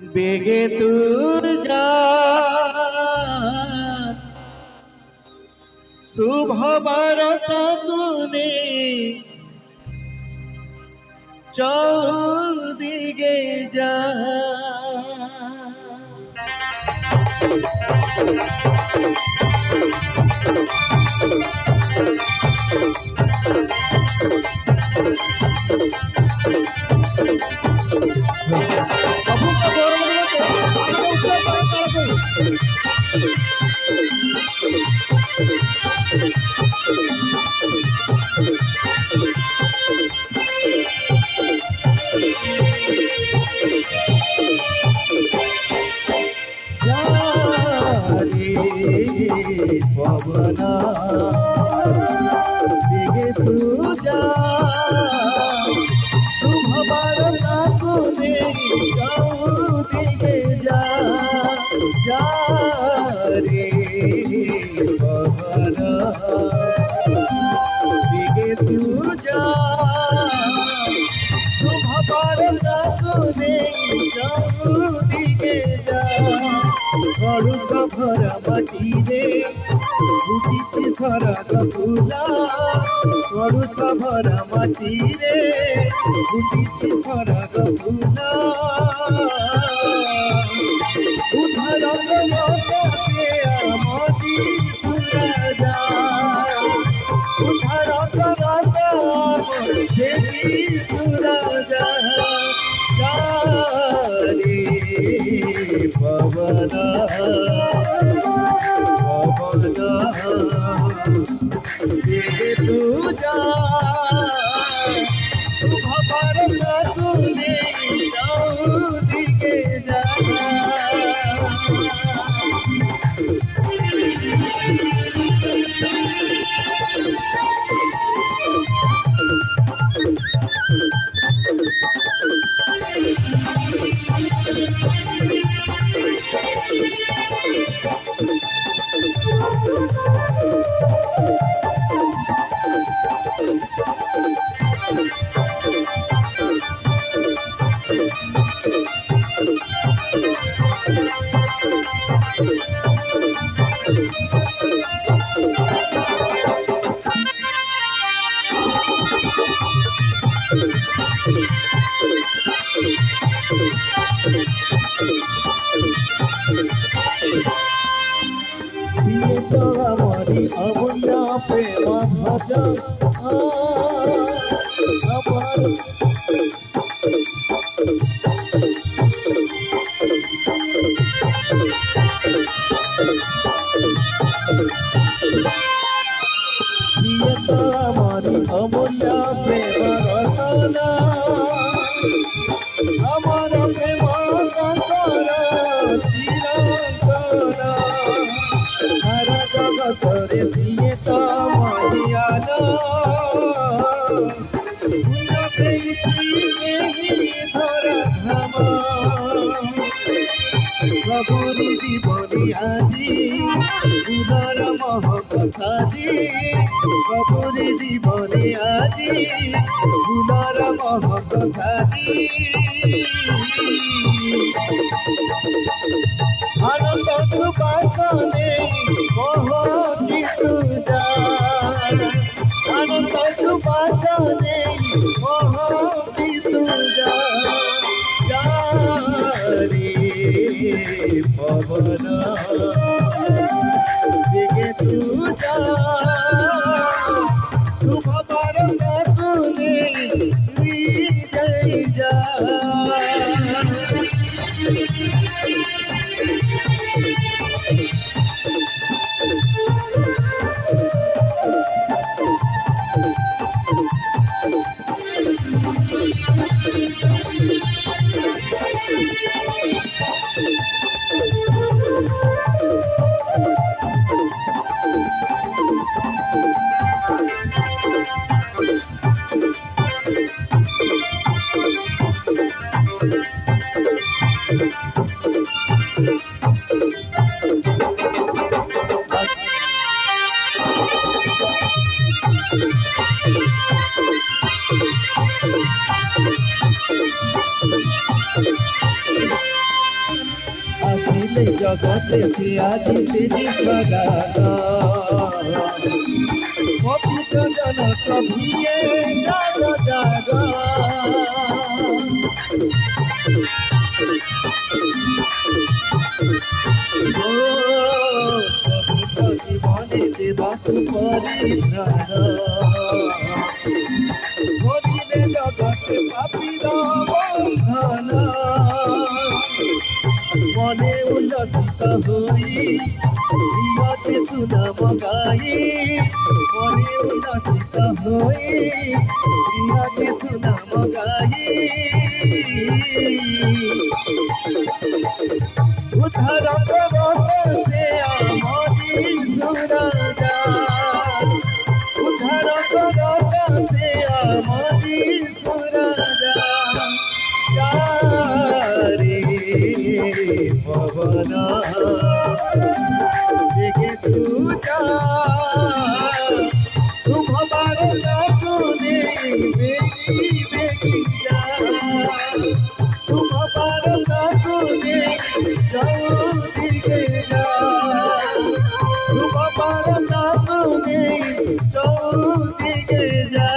बेगे तू जा शुभ बारता तूने चौदिगे जा पवना बेगे तू जा शुभ बारता तूने चौदिगे जा जा रे पवना बेगे तू जा शुभ बारता तूने चौदिगे जा गड़ुक भरा माटी रे फुटिछि शरद फूला गड़ुक भरा माटी रे फुटिछि शरद फूला उधार लोके आमदी सुराजा उधार देवी सुराजा रे पवना पवना बेगे तू जा शुभ बारता तूने चौदिगे जा हमारी अमूल्य प्रेम भजन हमारी अमूल्य प्रेम रतना हमार प्रेम चिरंतन सारा जगत रे सिए तो महियान धरा धाम सबुरी जीवनी आजी उदर महक साजी सबुरी जीवनी आजी उदर महक साजी आनंद सुबासने मोहकी तुझा आनंद सुबासने मोहकी तुझा रे पवना बेगे तू जा शुभ बारता तूने जय जा আসিলে জগতে সে আজি তেজি স্বগাতা পতিত জনক ভিয়ে জাগ জাগ জীবনে দেবাকু পরিত্রাণ ধরিলে জগতে পাপির বন্ধন মনে উল্লসিত হই প্রিয়তে সুনাম গাই মনে উল্লসিত হই প্রিয়তে সুনাম গাই উদ্ধার করত সে আমারি সুরাজা উদ্ধার করত সে আমারি সুরাজা রে পবন দেখে তুজা শুভ বারলা তুনে বেকি বেকি যা শুভ বারলা তুনে চৌদিকে যা শুভ বারলা তুনে চৌদিকে যা